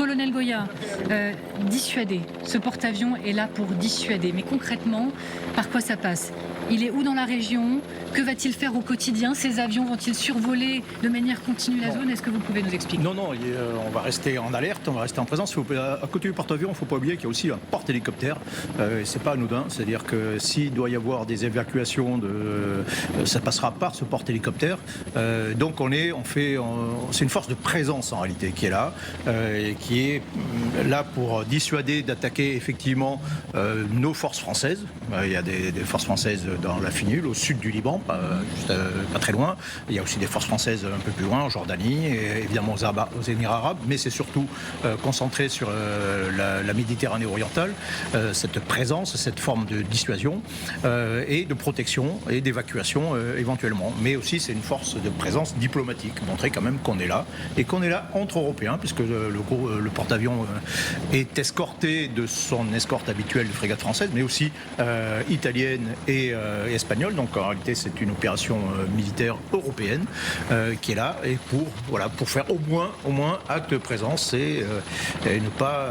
Colonel Goya, dissuader. Ce porte-avions est là pour dissuader. Mais concrètement, par quoi ça passe ? Il est où dans la région ? Que va-t-il faire au quotidien ? Ces avions vont-ils survoler de manière continue la zone ? Est-ce que vous pouvez nous expliquer ? Non, on va rester en alerte, on va rester en présence. À côté du porte-avions, il ne faut pas oublier qu'il y a aussi un porte-hélicoptère. C'est pas anodin, c'est-à-dire que s'il doit y avoir des évacuations, ça passera par ce porte-hélicoptère. Donc c'est une force de présence en réalité qui est là, et qui est là pour dissuader d'attaquer effectivement nos forces françaises. Il y a des forces françaises dans la Finule, au sud du Liban, pas très loin. Il y a aussi des forces françaises un peu plus loin, en Jordanie, et évidemment aux Émirats arabes, mais c'est surtout concentré sur la Méditerranée orientale, cette présence, cette forme de dissuasion et de protection et d'évacuation éventuellement. Mais aussi c'est une force de présence diplomatique, montrer quand même qu'on est là, et qu'on est là entre Européens, puisque le porte-avions est escorté de son escorte habituelle de frégates françaises, mais aussi italienne et espagnole. Donc en réalité c'est une opération militaire européenne qui est là, et pour faire au moins acte de présence et ne pas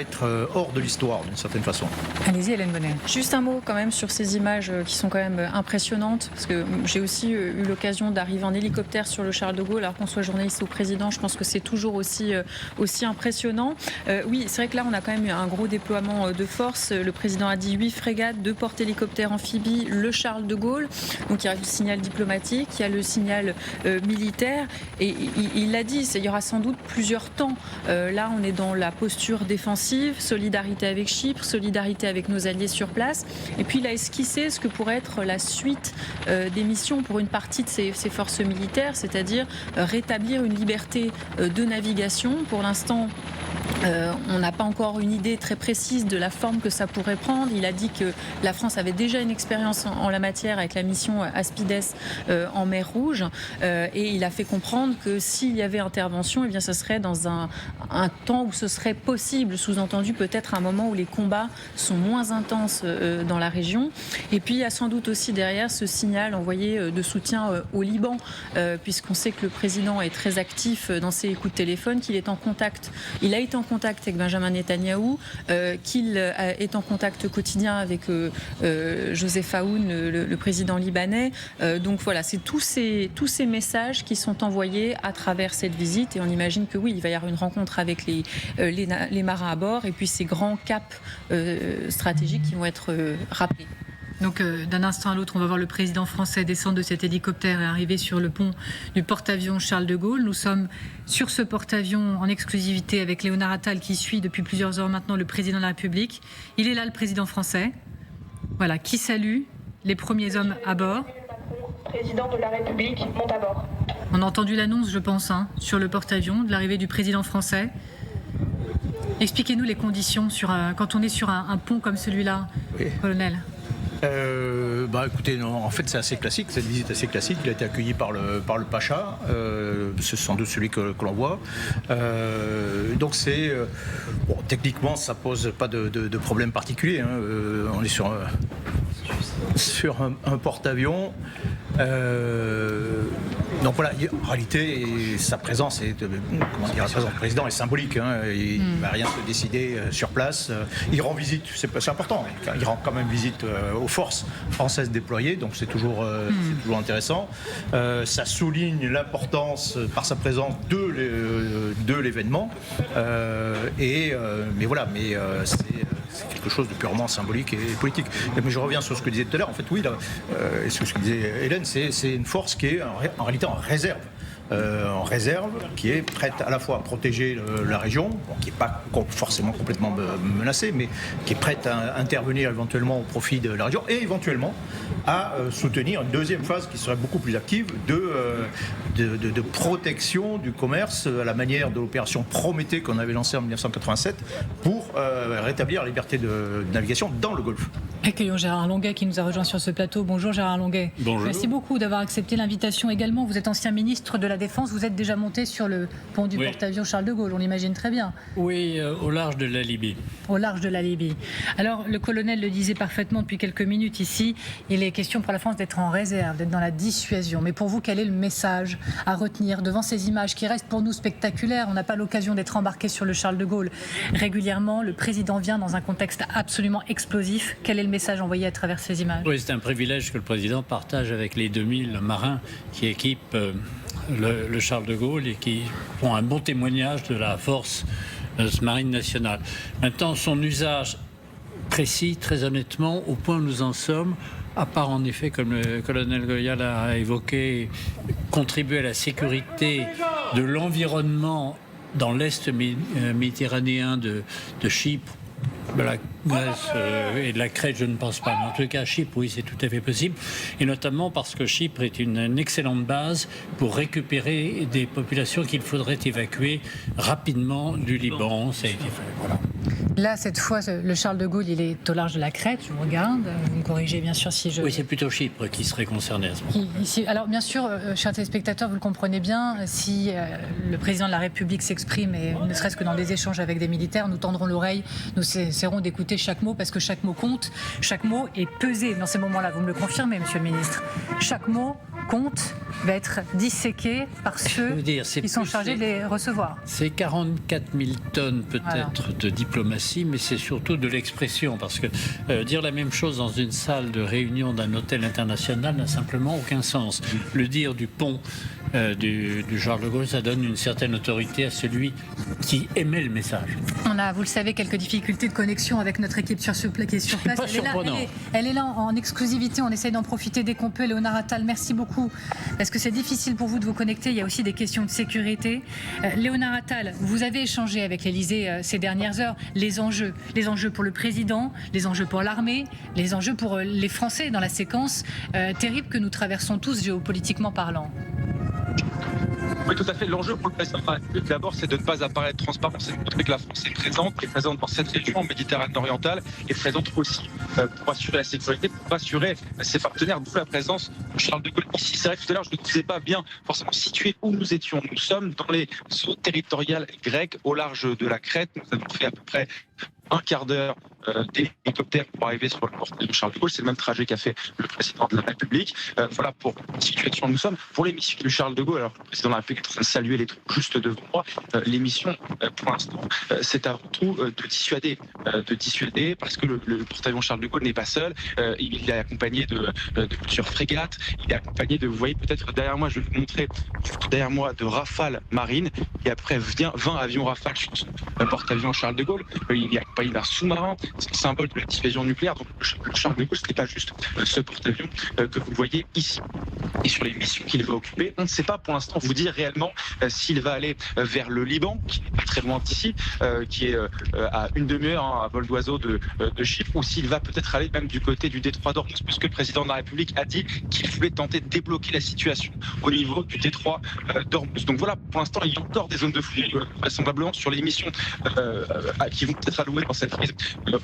être hors de l'histoire d'une certaine façon. Allez-y Hélène Bonnet. Juste un mot quand même sur ces images qui sont quand même impressionnantes, parce que j'ai aussi eu l'occasion d'arriver en hélicoptère sur le Charles de Gaulle, alors qu'on soit journaliste ou président, je pense que c'est toujours aussi impressionnant. Oui, c'est vrai que là on a quand même eu un gros déploiement de force. Le président a dit 8 frégates, 2 porte-hélicoptères amphibies, le Charles de Gaulle. Donc il y a le signal diplomatique, il y a le signal militaire, et il l'a dit, il y aura sans doute plusieurs temps. Là on est dans la posture défensive, solidarité avec Chypre, solidarité avec nos alliés sur place, et puis il a esquissé ce que pourrait être la suite des missions pour une partie de ces forces militaires, c'est-à-dire rétablir une liberté de navigation. Pour l'instant, on n'a pas encore une idée très précise de la forme que ça pourrait prendre. Il a dit que la France avait déjà une expérience en la matière avec la mission Aspides en mer Rouge, et il a fait comprendre que s'il y avait intervention, eh bien, ce serait dans un temps où ce serait possible, sous-entendu peut-être un moment où les combats sont moins intenses dans la région. Et puis il y a sans doute aussi derrière ce signal envoyé de soutien au Liban, puisqu'on sait que le président est très actif dans ses coups de téléphone, qu'il est en contact. Il a été en contact avec Benjamin Netanyahou, qu'il est en contact quotidien avec Joseph Aoun, le président libanais. Donc voilà, c'est tous ces messages qui sont envoyés à travers cette visite, et on imagine que oui, il va y avoir une rencontre avec les marins à bord, et puis ces grands caps stratégiques qui vont être rappelés. Donc d'un instant à l'autre, on va voir le président français descendre de cet hélicoptère et arriver sur le pont du porte-avions Charles de Gaulle. Nous sommes sur ce porte-avions en exclusivité avec Léonard Attal qui suit depuis plusieurs heures maintenant le président de la République. Il est là, le président français, voilà, qui salue les premiers hommes à bord. Président de la République monte à bord. On a entendu l'annonce, je pense, sur le porte-avions de l'arrivée du président français. Expliquez-nous les conditions quand on est sur un pont comme celui-là, oui. Colonel. Écoutez, non, en fait c'est assez classique, cette visite assez classique. Il a été accueilli par le Pacha, c'est sans doute celui que l'on voit. Donc c'est techniquement ça pose pas de problème particulier. On est sur un porte-avions. Donc voilà, en réalité, sa présence la présence du président est symbolique. Il ne va rien se décider sur place. Il rend visite, c'est important. Il rend quand même visite aux forces françaises déployées, donc c'est toujours intéressant. Ça souligne l'importance par sa présence de l'événement. Mais c'est quelque chose de purement symbolique et politique. Mais je reviens sur ce que disait tout à l'heure. En fait, oui, et ce que disait Hélène, c'est une force qui est en réalité en réserve, qui est prête à la fois à protéger la région, qui n'est pas forcément complètement menacée, mais qui est prête à intervenir éventuellement au profit de la région, et éventuellement à soutenir une deuxième phase qui serait beaucoup plus active de protection du commerce, à la manière de l'opération Prométhée qu'on avait lancée en 1987 pour rétablir la liberté de navigation dans le Golfe. Accueillons Gérard Longuet qui nous a rejoint sur ce plateau. Bonjour Gérard Longuet. Bonjour. Merci beaucoup d'avoir accepté l'invitation également. Vous êtes ancien ministre de la Défense, vous êtes déjà monté sur le pont du porte-avions Charles de Gaulle, on l'imagine très bien. Oui, au large de la Libye. Au large de la Libye. Alors le colonel le disait parfaitement depuis quelques minutes ici, il est question pour la France d'être en réserve, d'être dans la dissuasion. Mais pour vous, quel est le message à retenir devant ces images qui restent pour nous spectaculaires? On n'a pas l'occasion d'être embarqué sur le Charles de Gaulle régulièrement. Le président vient dans un contexte absolument explosif. Quel est le message envoyé à travers ces images? Oui, c'est un privilège que le président partage avec les 2000 marins qui équipent le Charles de Gaulle et qui font un bon témoignage de la force de ce marine nationale. Maintenant, son usage précis, très honnêtement, au point où nous en sommes, à part en effet, comme le colonel Goya l'a évoqué, contribuer à la sécurité de l'environnement dans l'Est méditerranéen de Chypre, de la Grèce et de la Crète, je ne pense pas. Mais en tout cas, Chypre, oui, c'est tout à fait possible. Et notamment parce que Chypre est une excellente base pour récupérer des populations qu'il faudrait évacuer rapidement du Liban. Ça a été fait, voilà. Là, cette fois, le Charles de Gaulle, il est au large de la Crète. Je vous regarde. Vous me corrigez, bien sûr, si je... Oui, c'est plutôt Chypre qui serait concerné à ce moment. Ici, alors, bien sûr, chers téléspectateurs, vous le comprenez bien, si le président de la République s'exprime, et ne serait-ce que dans des échanges avec des militaires, nous tendrons l'oreille, nous essaierons d'écouter chaque mot, parce que chaque mot compte. Chaque mot est pesé dans ces moments-là. Vous me le confirmez, monsieur le ministre. Chaque mot compte, va être disséqué par ceux qui sont chargés de les recevoir. C'est 44 000 tonnes peut-être de diplomatie, mais c'est surtout de l'expression, parce que dire la même chose dans une salle de réunion d'un hôtel international n'a simplement aucun sens. Le dire du pont du Charles de Gaulle, ça donne une certaine autorité à celui qui émet le message. On a, vous le savez, quelques difficultés de connexion avec notre équipe qui est sur place. Elle est là en exclusivité, on essaye d'en profiter dès qu'on peut. Léonard Attal, merci beaucoup, parce que c'est difficile pour vous de vous connecter, il y a aussi des questions de sécurité. Léonard Attal, vous avez échangé avec l'Élysée ces dernières heures, les enjeux pour le président, les enjeux pour l'armée, les enjeux pour les Français dans la séquence terrible que nous traversons tous géopolitiquement parlant. Oui, tout à fait. L'enjeu pour le président de la République, d'abord, c'est de ne pas apparaître transparent. C'est de montrer que la France est présente dans cette région Méditerranée orientale, et présente aussi pour assurer la sécurité, pour assurer ses partenaires, d'où la présence de Charles de Gaulle ici. C'est vrai que tout à l'heure, je ne vous ai pas bien forcément situé où nous étions. Nous sommes dans les eaux territoriales grecques, au large de la Crète. Nous avons fait à peu près un quart d'heure d'hélicoptère pour arriver sur le portail de Charles de Gaulle. C'est le même trajet qu'a fait le président de la République. Voilà pour la situation où nous sommes. Pour les missions de Charles de Gaulle, alors le président de la République est en train de saluer les troupes juste devant moi. Les missions, pour l'instant, c'est avant tout de dissuader, parce que le porte-avions Charles de Gaulle n'est pas seul. Il est accompagné de plusieurs frégates. Il est accompagné de, vous voyez peut-être derrière moi, je vais vous montrer, derrière moi, de Rafale marine. Et après vient 20 avions Rafale sur le porte-avions Charles de Gaulle. Il est accompagné d'un sous-marin. C'est le symbole de la dissuasion nucléaire. Donc le Charles de Gaulle, ce n'est pas juste ce porte-avions que vous voyez ici. Et sur les missions qu'il va occuper, on ne sait pas pour l'instant vous dire réellement s'il va aller vers le Liban, qui n'est pas très loin d'ici, qui est à une demi-heure à vol d'oiseau de Chypre, ou s'il va peut-être aller même du côté du détroit d'Ormuz, puisque le président de la République a dit qu'il voulait tenter de débloquer la situation au niveau du détroit d'Ormuz. Donc voilà, pour l'instant, il y a encore des zones de flou, vraisemblablement sur les missions qui vont peut-être allouées dans cette crise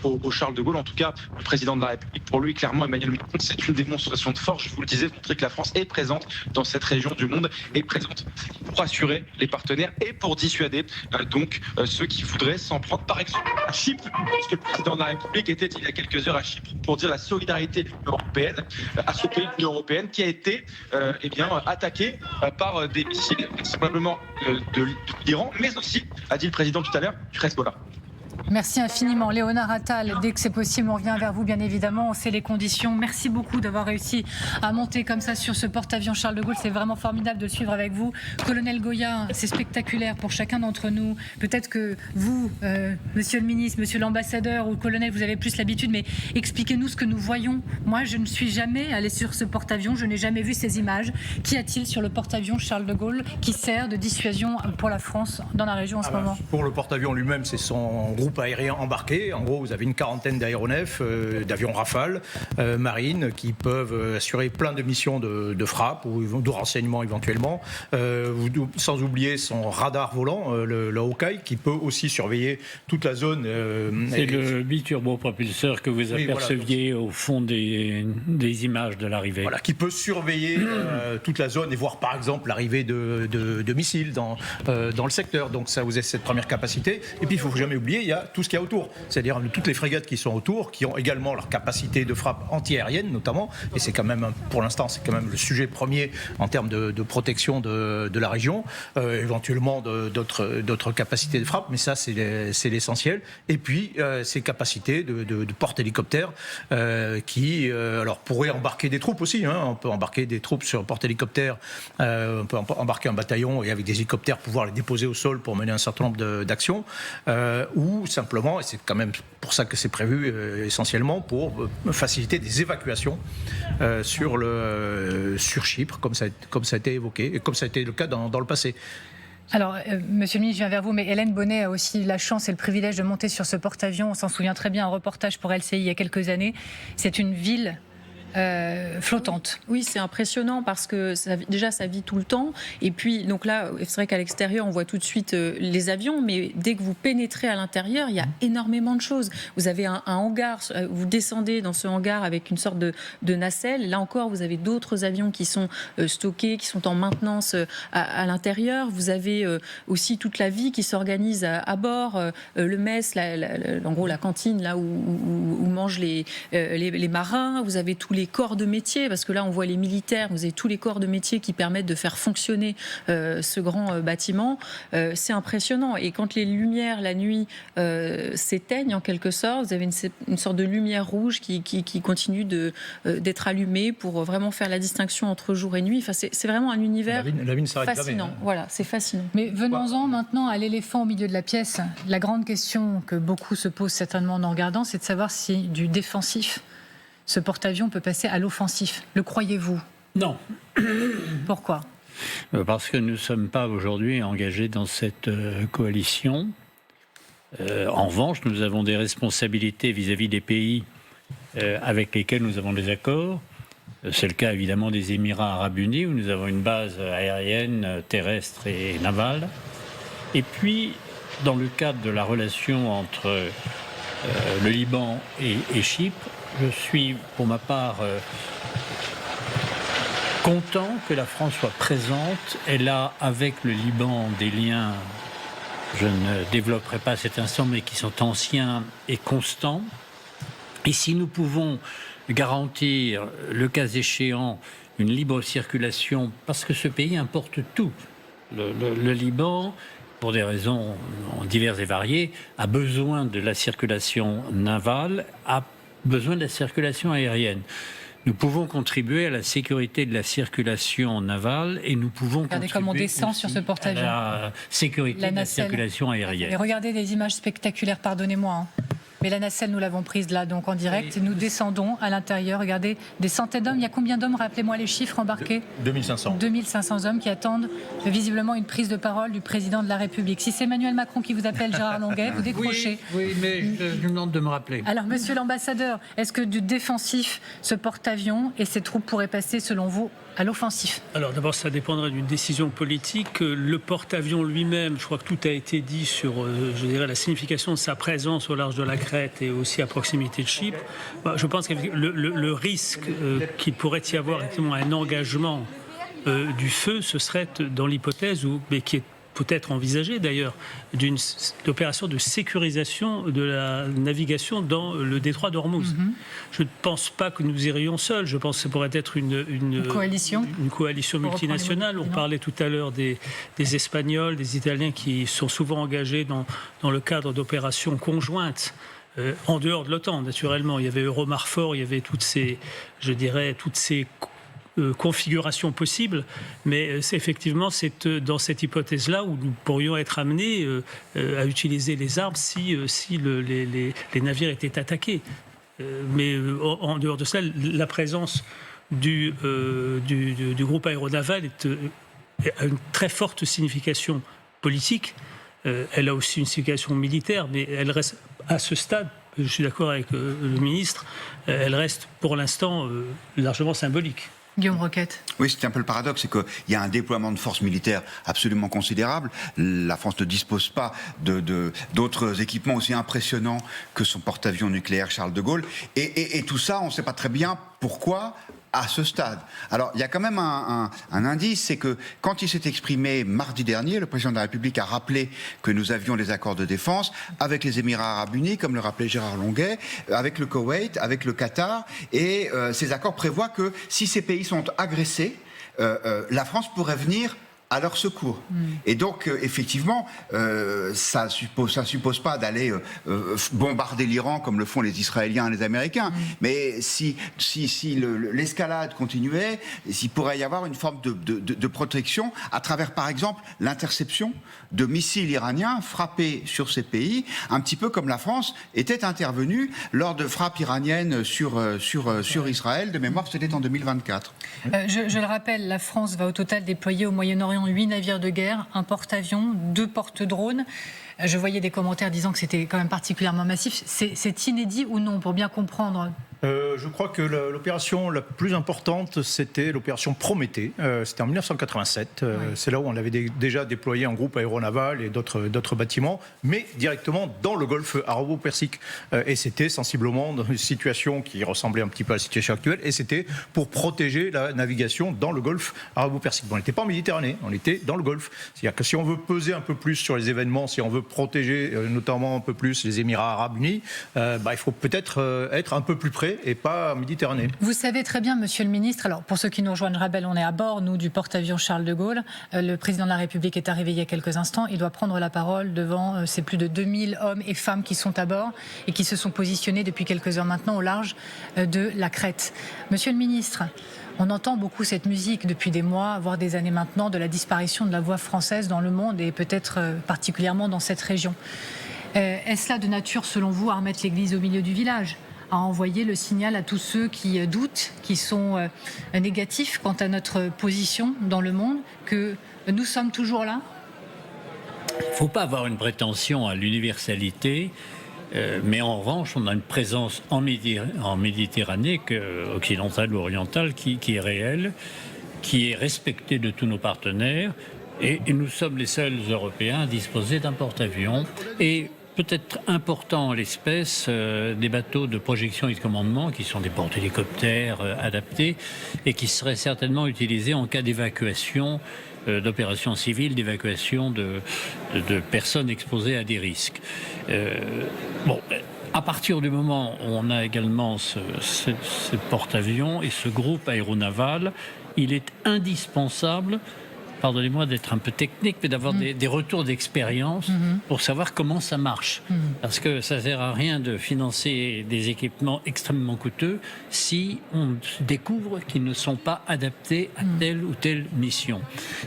au Charles de Gaulle. En tout cas, le président de la République, pour lui, clairement, Emmanuel Macron, c'est une démonstration de force. Je vous le disais, montrer que la France est présente dans cette région du monde, est présente pour assurer les partenaires et pour dissuader donc ceux qui voudraient s'en prendre, par exemple, à Chypre, puisque le président de la République était il y a quelques heures à Chypre pour dire la solidarité de l'Union européenne à ce pays de l'Union européenne qui a été attaqué par des missiles, vraisemblablement de l'Iran, mais aussi, a dit le président tout à l'heure, du Hezbollah. Merci infiniment. Léonard Attal, dès que c'est possible, on revient vers vous, bien évidemment. On sait les conditions. Merci beaucoup d'avoir réussi à monter comme ça sur ce porte-avions Charles de Gaulle. C'est vraiment formidable de le suivre avec vous. Colonel Goya, c'est spectaculaire pour chacun d'entre nous. Peut-être que vous, monsieur le ministre, monsieur l'ambassadeur ou le colonel, vous avez plus l'habitude, mais expliquez-nous ce que nous voyons. Moi, je ne suis jamais allé sur ce porte-avions. Je n'ai jamais vu ces images. Qu'y a-t-il sur le porte-avions Charles de Gaulle qui sert de dissuasion pour la France dans la région en ce moment? Pour le porte-avions lui-même, c'est son groupe aérien embarqué. En gros, vous avez une quarantaine d'aéronefs, d'avions Rafale, marines, qui peuvent assurer plein de missions de frappe ou de renseignement éventuellement. Sans oublier son radar volant, le Hawkeye, qui peut aussi surveiller toute la zone. C'est le biturbopropulseur que vous aperceviez au fond des images de l'arrivée. Voilà, qui peut surveiller toute la zone et voir par exemple l'arrivée de missiles dans le secteur. Donc ça, vous avez cette première capacité. Et puis il ne faut jamais oublier, il y a tout ce qu'il y a autour. C'est-à-dire toutes les frégates qui sont autour, qui ont également leur capacité de frappe anti-aérienne notamment, et c'est quand même, pour l'instant, c'est quand même le sujet premier en termes de protection de la région, éventuellement d'autres capacités de frappe, mais ça c'est l'essentiel. Et puis ces capacités de porte-hélicoptères qui alors pourraient embarquer des troupes aussi, hein. On peut embarquer des troupes sur porte-hélicoptères, on peut embarquer un bataillon et avec des hélicoptères pouvoir les déposer au sol pour mener un certain nombre d'actions, ou simplement, et c'est quand même pour ça que c'est prévu essentiellement, pour faciliter des évacuations sur Chypre, comme ça a été évoqué, et comme ça a été le cas dans le passé. Alors, Monsieur le ministre, je viens vers vous, mais Hélène Bonnet a aussi la chance et le privilège de monter sur ce porte-avions. On s'en souvient très bien, un reportage pour LCI il y a quelques années. C'est une ville flottante. Oui, c'est impressionnant parce que déjà ça vit tout le temps, et puis donc là c'est vrai qu'à l'extérieur on voit tout de suite les avions, mais dès que vous pénétrez à l'intérieur, il y a énormément de choses. Vous avez un hangar, vous descendez dans ce hangar avec une sorte de nacelle. Là encore, vous avez d'autres avions qui sont stockés, qui sont en maintenance à l'intérieur. Vous avez aussi toute la vie qui s'organise à bord, le mess, en gros la cantine là où mangent les marins. Vous avez tous les corps de métier, parce que là on voit les militaires, vous avez tous les corps de métier qui permettent de faire fonctionner ce grand bâtiment. C'est impressionnant, et quand les lumières la nuit s'éteignent en quelque sorte, vous avez une sorte de lumière rouge qui continue d'être allumée pour vraiment faire la distinction entre jour et nuit. Enfin, c'est vraiment un univers la vie ne s'arrête fascinant. jamais, hein. Voilà, c'est fascinant. Mais venons-en maintenant à l'éléphant au milieu de la pièce. La grande question que beaucoup se posent certainement en regardant, c'est de savoir si du défensif, ce porte-avions peut passer à l'offensif. Le croyez-vous ? Non. Pourquoi ? Parce que nous ne sommes pas aujourd'hui engagés dans cette coalition. En revanche, nous avons des responsabilités vis-à-vis des pays avec lesquels nous avons des accords. C'est le cas évidemment des Émirats arabes unis, où nous avons une base aérienne, terrestre et navale. Et puis, dans le cadre de la relation entre le Liban et Chypre, je suis, pour ma part, content que la France soit présente. Elle a, avec le Liban, des liens, je ne développerai pas à cet instant, mais qui sont anciens et constants. Et si nous pouvons garantir, le cas échéant, une libre circulation, parce que ce pays importe tout. Le Liban, pour des raisons diverses et variées, a besoin de la circulation navale, a besoin de la circulation aérienne. Nous pouvons contribuer à la sécurité de la circulation navale, et nous pouvons regardez comme on descend sur ce porte-avions. À la sécurité de la circulation aérienne. Et regardez les images spectaculaires, pardonnez-moi, hein. Mais la nacelle, nous l'avons prise là, donc en direct. Et nous descendons à l'intérieur. Regardez, des centaines d'hommes. Il y a combien d'hommes ? Rappelez-moi les chiffres embarqués. 2500. 2500 hommes qui attendent visiblement une prise de parole du président de la République. Si c'est Emmanuel Macron qui vous appelle, Gérard Longuet, vous décrochez. Oui, mais je vous demande de me rappeler. Alors, monsieur l'ambassadeur, est-ce que du défensif, ce porte-avions et ses troupes pourraient passer, selon vous, à l'offensif ? Alors d'abord, ça dépendrait d'une décision politique. Le porte-avions lui-même, je crois que tout a été dit sur, je dirais, la signification de sa présence au large de la Crète et aussi à proximité de Chypre. Je pense que le risque qu'il pourrait y avoir effectivement un engagement du feu, ce serait dans l'hypothèse mais qui est peut-être envisagée d'ailleurs, d'une opération de sécurisation de la navigation dans le détroit d'Ormuz. Je ne pense pas que nous irions seuls. Je pense que ça pourrait être une coalition multinationale. On parlait tout à l'heure des Espagnols, des Italiens qui sont souvent engagés dans le cadre d'opérations conjointes. En dehors de l'OTAN, naturellement. Il y avait Euromarfor, il y avait toutes ces configurations possibles, mais effectivement, c'est dans cette hypothèse-là où nous pourrions être amenés à utiliser les armes si les navires étaient attaqués. Mais en dehors de cela, la présence du groupe aéronaval a une très forte signification politique. Elle a aussi une signification militaire, mais elle reste, à ce stade, je suis d'accord avec le ministre, elle reste pour l'instant largement symbolique. Guillaume Roquette. Oui, c'est un peu le paradoxe, c'est qu'il y a un déploiement de forces militaires absolument considérable. La France ne dispose pas d'autres équipements aussi impressionnants que son porte-avions nucléaire Charles de Gaulle. Et tout ça, on ne sait pas très bien pourquoi, à ce stade. Alors, il y a quand même un indice, c'est que quand il s'est exprimé mardi dernier, le président de la République a rappelé que nous avions des accords de défense avec les Émirats arabes unis, comme le rappelait Gérard Longuet, avec le Koweït, avec le Qatar, et ces accords prévoient que si ces pays sont agressés, la France pourrait venir à leur secours. Et donc, effectivement, ça suppose pas d'aller bombarder l'Iran comme le font les Israéliens et les Américains. Mais si l'escalade continuait, il pourrait y avoir une forme de protection à travers, par exemple, l'interception de missiles iraniens frappés sur ces pays, un petit peu comme la France était intervenue lors de frappes iraniennes sur Israël. De mémoire, c'était en 2024. Je le rappelle, la France va au total déployer au Moyen-Orient 8 navires de guerre, un porte-avions, 2 porte-drones. Je voyais des commentaires disant que c'était quand même particulièrement massif. C'est inédit ou non, pour bien comprendre? Je crois que l'opération la plus importante, c'était l'opération Prométhée. C'était en 1987. C'est là où on avait déjà déployé un groupe aéronaval et d'autres bâtiments, mais directement dans le golfe arabo-persique. Et c'était sensiblement dans une situation qui ressemblait un petit peu à la situation actuelle, et c'était pour protéger la navigation dans le golfe arabo-persique. On n'était pas en Méditerranée, on était dans le golfe. C'est-à-dire que si on veut peser un peu plus sur les événements, si on veut protéger notamment un peu plus les Émirats arabes unis, il faut peut-être être un peu plus près et pas en Méditerranée. Vous savez très bien, Monsieur le Ministre, alors pour ceux qui nous rejoignent, rappel, on est à bord, nous, du porte-avions Charles de Gaulle. Le président de la République est arrivé il y a quelques instants. Il doit prendre la parole devant ces plus de 2000 hommes et femmes qui sont à bord et qui se sont positionnés depuis quelques heures maintenant au large de la Crète. Monsieur le Ministre, on entend beaucoup cette musique depuis des mois, voire des années maintenant, de la disparition de la voix française dans le monde et peut-être particulièrement dans cette région. Est-ce là de nature, selon vous, à remettre l'église au milieu du village, à envoyer le signal à tous ceux qui doutent, qui sont négatifs quant à notre position dans le monde, que nous sommes toujours là? Il ne faut pas avoir une prétention à l'universalité, mais en revanche, on a une présence en Méditerranée occidentale ou orientale qui est réelle, qui est respectée de tous nos partenaires, et nous sommes les seuls Européens à disposer d'un porte-avions. Et peut-être important en l'espèce, des bateaux de projection et de commandement qui sont des porte-hélicoptères adaptés et qui seraient certainement utilisés en cas d'évacuation, d'opérations civiles, d'évacuation de personnes exposées à des risques. À partir du moment où on a également ce porte-avions et ce groupe aéronaval, il est indispensable, pardonnez-moi d'être un peu technique, mais d'avoir des retours d'expérience pour savoir comment ça marche. Parce que ça ne sert à rien de financer des équipements extrêmement coûteux si on découvre qu'ils ne sont pas adaptés à telle ou telle mission.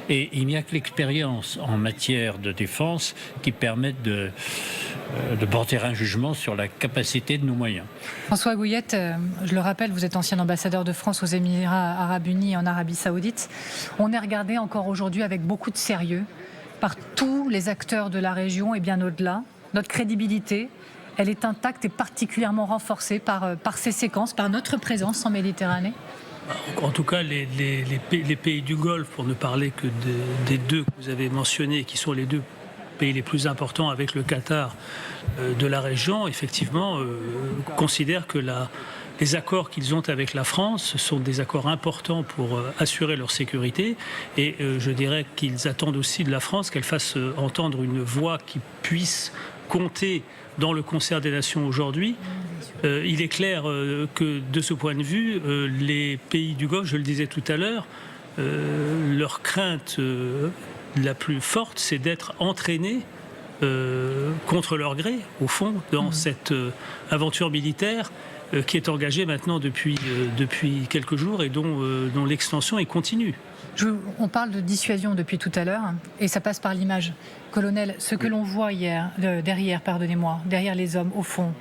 Et il n'y a que l'expérience en matière de défense qui permette de porter un jugement sur la capacité de nos moyens. François Gouillette, je le rappelle, vous êtes ancien ambassadeur de France aux Émirats arabes unis et en Arabie saoudite. On est regardé encore aujourd'hui avec beaucoup de sérieux par tous les acteurs de la région et bien au-delà. Notre crédibilité, elle est intacte et particulièrement renforcée par ces séquences, par notre présence en Méditerranée. En tout cas, les pays du Golfe, pour ne parler que des deux que vous avez mentionnés, qui sont les deux pays les plus importants avec le Qatar de la région, effectivement, considèrent que les accords qu'ils ont avec la France sont des accords importants pour assurer leur sécurité. Et je dirais qu'ils attendent aussi de la France qu'elle fasse entendre une voix qui puisse compter dans le concert des nations aujourd'hui. Il est clair que de ce point de vue, les pays du Golfe, je le disais tout à l'heure, leur crainte la plus forte, c'est d'être entraînés contre leur gré, au fond, dans cette aventure militaire qui est engagée maintenant depuis quelques jours et dont l'extension est continue. On parle de dissuasion depuis tout à l'heure, et ça passe par l'image. Colonel, ce que l'on voit derrière les hommes, au fond,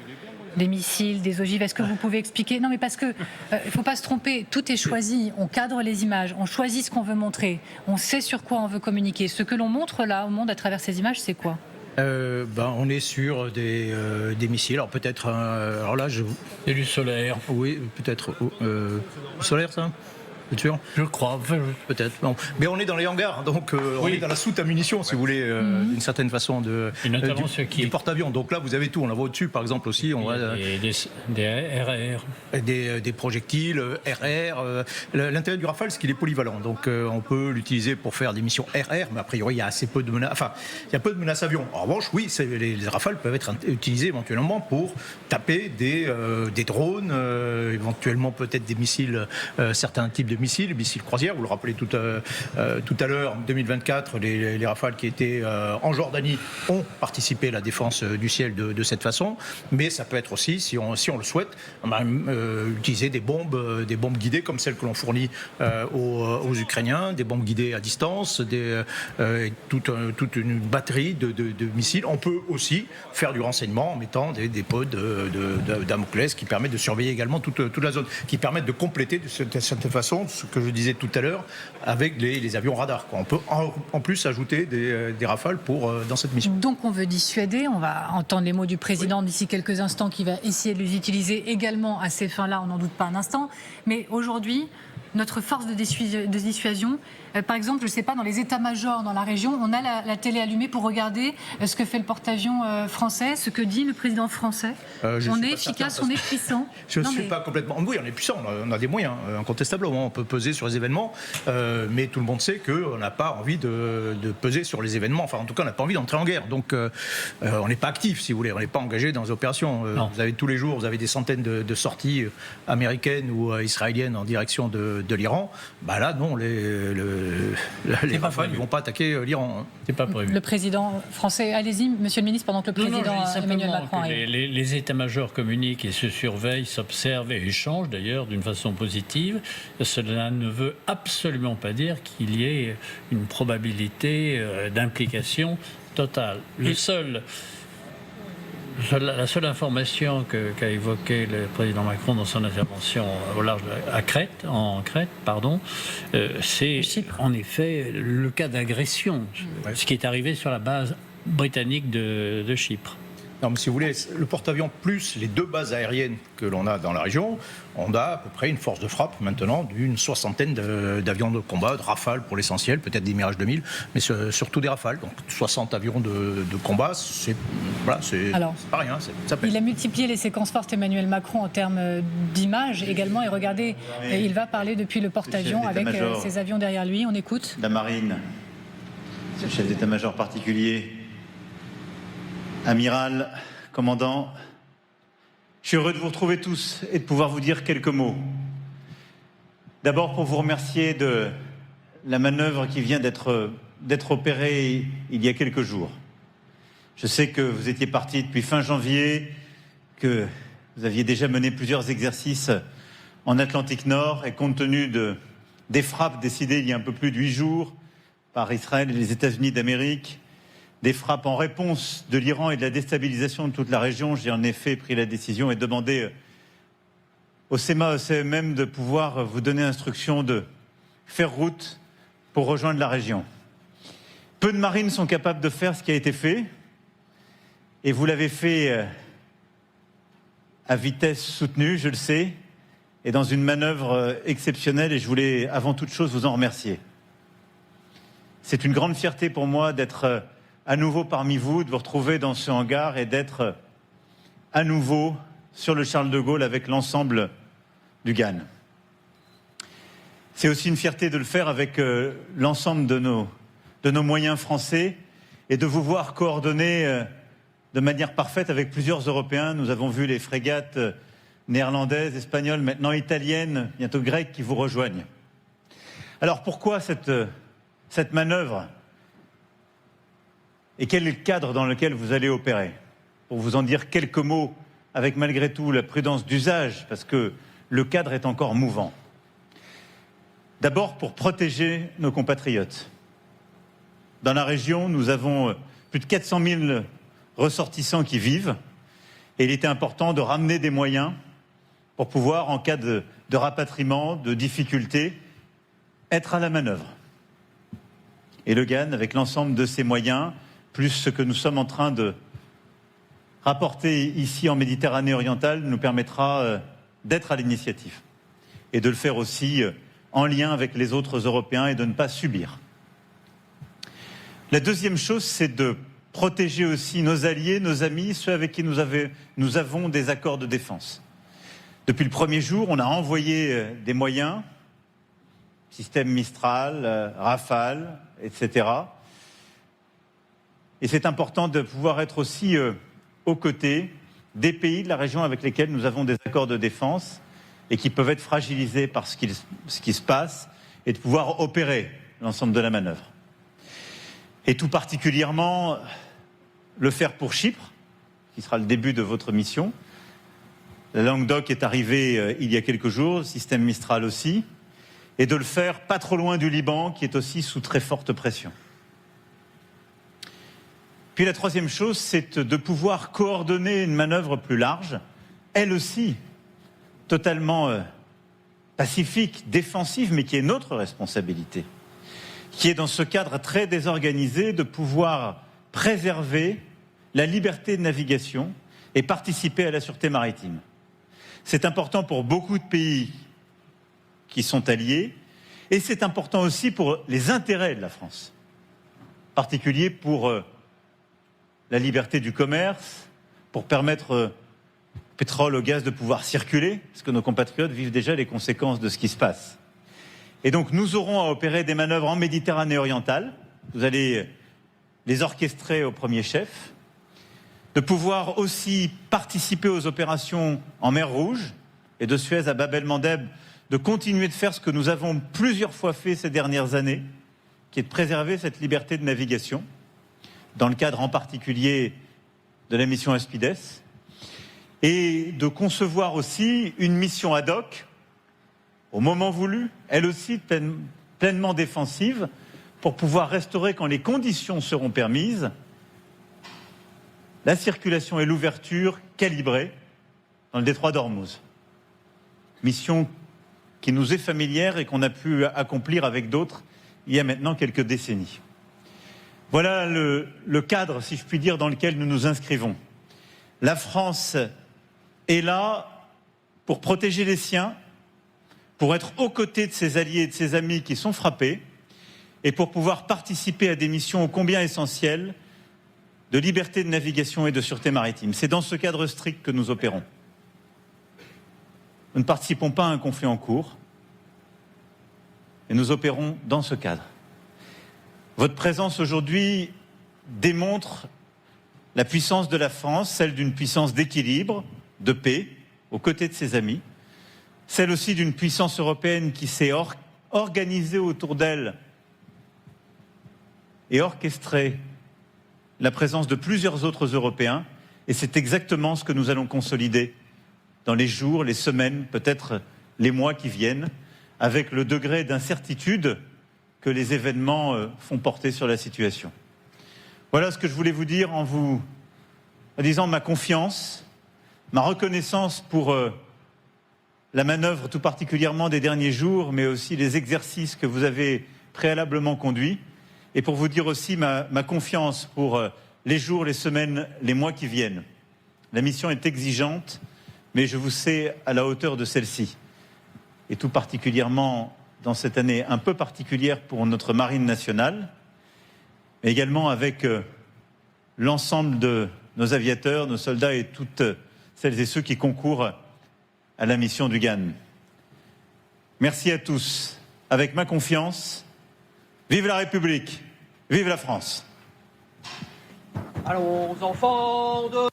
des missiles, des ogives, est-ce que vous pouvez expliquer? Non, mais parce que il ne faut pas se tromper, tout est choisi, on cadre les images, on choisit ce qu'on veut montrer, on sait sur quoi on veut communiquer. Ce que l'on montre là au monde à travers ces images, c'est quoi? On est sur des missiles. Alors peut-être. Alors là, c'est du solaire. Oui, peut-être. Solaire, ça? Vous êtes sûr ? Je crois, Peut-être. Bon. Mais on est dans les hangars, donc on est dans la soute à munitions, si vous voulez, d'une certaine façon, Et notamment ce qui du est... porte-avions. Donc là, vous avez tout. On la voit au-dessus, par exemple, aussi. On voit des RR. des projectiles, RR. L'intérêt du Rafale, c'est qu'il est polyvalent. Donc on peut l'utiliser pour faire des missions RR, mais a priori, il y a assez peu de menaces. Enfin, il y a peu de menaces avions. En revanche, oui, les Rafales peuvent être utilisés éventuellement pour taper des drones, éventuellement peut-être des missiles, certains types de missiles croisières. Vous le rappelez tout à l'heure, en 2024, les Rafales qui étaient en Jordanie ont participé à la défense du ciel de cette façon. Mais ça peut être aussi, si on le souhaite, utiliser des bombes guidées comme celles que l'on fournit aux Ukrainiens, des bombes guidées à distance, toute une batterie de missiles. On peut aussi faire du renseignement en mettant des dépôts de Damoclès qui permettent de surveiller également toute la zone, qui permettent de compléter de cette façon ce que je disais tout à l'heure avec les avions radars. On peut en plus ajouter des Rafales dans cette mission. Donc on veut dissuader, on va entendre les mots du président d'ici quelques instants qui va essayer de les utiliser également à ces fins-là, on n'en doute pas un instant. Mais aujourd'hui, notre force de dissuasion, par exemple, je ne sais pas, dans les états-majors dans la région, on a la télé allumée pour regarder ce que fait le porte-avions français, ce que dit le président français. On est efficace, on est puissant. Je ne suis pas complètement... Oui, on est puissant, on a des moyens, incontestablement. On peut peser sur les événements, mais tout le monde sait qu'on n'a pas envie de peser sur les événements. Enfin, en tout cas, on n'a pas envie d'entrer en guerre. Donc, on n'est pas actif, si vous voulez. On n'est pas engagé dans les opérations. Vous avez tous les jours, vous avez des centaines de sorties américaines ou israéliennes en direction de l'Iran. Bah là, non, les Rafales ne vont pas attaquer l'Iran. C'est pas prévu. Le président français, allez-y, monsieur le ministre, pendant que le président Emmanuel Macron arrive. Les états-majors communiquent et se surveillent, s'observent et échangent d'ailleurs d'une façon positive. Cela ne veut absolument pas dire qu'il y ait une probabilité d'implication totale. La seule information qu'a évoquée le président Macron dans son intervention au large en Crète, c'est en effet le cas d'agression, ce qui est arrivé sur la base britannique de Chypre. Non, mais si vous voulez, le porte-avions plus les 2 bases aériennes que l'on a dans la région, on a à peu près une force de frappe maintenant d'une 60aine d'avions de combat, de Rafale pour l'essentiel, peut-être des Mirage 2000, mais surtout des Rafales. Donc 60 avions de combat, c'est pas rien, ça pèse. Il a multiplié les séquences fortes Emmanuel Macron en termes d'image également. Et regardez, il va parler depuis le porte-avions avec ses avions derrière lui. On écoute. La marine, c'est le chef d'état-major particulier. Amiral, commandant, je suis heureux de vous retrouver tous et de pouvoir vous dire quelques mots. D'abord pour vous remercier de la manœuvre qui vient d'être opérée il y a quelques jours. Je sais que vous étiez parti depuis fin janvier, que vous aviez déjà mené plusieurs exercices en Atlantique Nord et compte tenu des frappes décidées il y a un peu plus de 8 jours par Israël et les États-Unis d'Amérique, des frappes en réponse de l'Iran et de la déstabilisation de toute la région, j'ai en effet pris la décision et demandé au CEMA, au CMM de pouvoir vous donner instruction de faire route pour rejoindre la région. Peu de marines sont capables de faire ce qui a été fait, et vous l'avez fait à vitesse soutenue, je le sais, et dans une manœuvre exceptionnelle, et je voulais avant toute chose vous en remercier. C'est une grande fierté pour moi d'être à nouveau parmi vous, de vous retrouver dans ce hangar et d'être à nouveau sur le Charles de Gaulle avec l'ensemble du GAN. C'est aussi une fierté de le faire avec l'ensemble de nos moyens français et de vous voir coordonner de manière parfaite avec plusieurs Européens. Nous avons vu les frégates néerlandaises, espagnoles, maintenant italiennes, bientôt grecques qui vous rejoignent. Alors pourquoi cette manœuvre ? Et quel est le cadre dans lequel vous allez opérer? Pour vous en dire quelques mots, avec malgré tout la prudence d'usage, parce que le cadre est encore mouvant. D'abord, pour protéger nos compatriotes. Dans la région, nous avons plus de 400 000 ressortissants qui vivent, et il était important de ramener des moyens pour pouvoir, en cas de rapatriement, de difficultés, être à la manœuvre. Et le GAN, avec l'ensemble de ses moyens, plus ce que nous sommes en train de rapporter ici en Méditerranée orientale, nous permettra d'être à l'initiative et de le faire aussi en lien avec les autres Européens et de ne pas subir. La deuxième chose, c'est de protéger aussi nos alliés, nos amis, ceux avec qui nous avons des accords de défense. Depuis le premier jour, on a envoyé des moyens, système Mistral, Rafale, etc. Et c'est important de pouvoir être aussi aux côtés des pays de la région avec lesquels nous avons des accords de défense et qui peuvent être fragilisés par ce qui se passe et de pouvoir opérer l'ensemble de la manœuvre. Et tout particulièrement, le faire pour Chypre, qui sera le début de votre mission. La Languedoc est arrivée il y a quelques jours, le système Mistral aussi, et de le faire pas trop loin du Liban, qui est aussi sous très forte pression. Puis la troisième chose, c'est de pouvoir coordonner une manœuvre plus large, elle aussi totalement pacifique, défensive, mais qui est notre responsabilité, qui est dans ce cadre très désorganisé de pouvoir préserver la liberté de navigation et participer à la sûreté maritime. C'est important pour beaucoup de pays qui sont alliés et c'est important aussi pour les intérêts de la France, en particulier pour la liberté du commerce, pour permettre au pétrole, au gaz de pouvoir circuler, parce que nos compatriotes vivent déjà les conséquences de ce qui se passe. Et donc nous aurons à opérer des manœuvres en Méditerranée orientale, vous allez les orchestrer au premier chef, de pouvoir aussi participer aux opérations en mer Rouge et de Suez à Bab el-Mandeb, de continuer de faire ce que nous avons plusieurs fois fait ces dernières années, qui est de préserver cette liberté de navigation, dans le cadre en particulier de la mission Aspides, et de concevoir aussi une mission ad hoc, au moment voulu, elle aussi pleinement défensive, pour pouvoir restaurer, quand les conditions seront permises, la circulation et l'ouverture calibrée dans le détroit d'Ormuz. Mission qui nous est familière et qu'on a pu accomplir avec d'autres il y a maintenant quelques décennies. Voilà le cadre, si je puis dire, dans lequel nous nous inscrivons. La France est là pour protéger les siens, pour être aux côtés de ses alliés et de ses amis qui sont frappés, et pour pouvoir participer à des missions ô combien essentielles de liberté de navigation et de sûreté maritime. C'est dans ce cadre strict que nous opérons. Nous ne participons pas à un conflit en cours, et nous opérons dans ce cadre. Votre présence aujourd'hui démontre la puissance de la France, celle d'une puissance d'équilibre, de paix, aux côtés de ses amis, celle aussi d'une puissance européenne qui s'est organisée autour d'elle et orchestré la présence de plusieurs autres Européens, et c'est exactement ce que nous allons consolider dans les jours, les semaines, peut-être les mois qui viennent, avec le degré d'incertitude que les événements font porter sur la situation. Voilà ce que je voulais vous dire en disant ma confiance, ma reconnaissance pour la manœuvre tout particulièrement des derniers jours, mais aussi les exercices que vous avez préalablement conduits, et pour vous dire aussi ma confiance pour les jours, les semaines, les mois qui viennent. La mission est exigeante, mais je vous sais à la hauteur de celle-ci. Et tout particulièrement dans cette année un peu particulière pour notre marine nationale, mais également avec l'ensemble de nos aviateurs, nos soldats et toutes celles et ceux qui concourent à la mission du GAN. Merci à tous. Avec ma confiance, vive la République, vive la France. Allons, enfants de...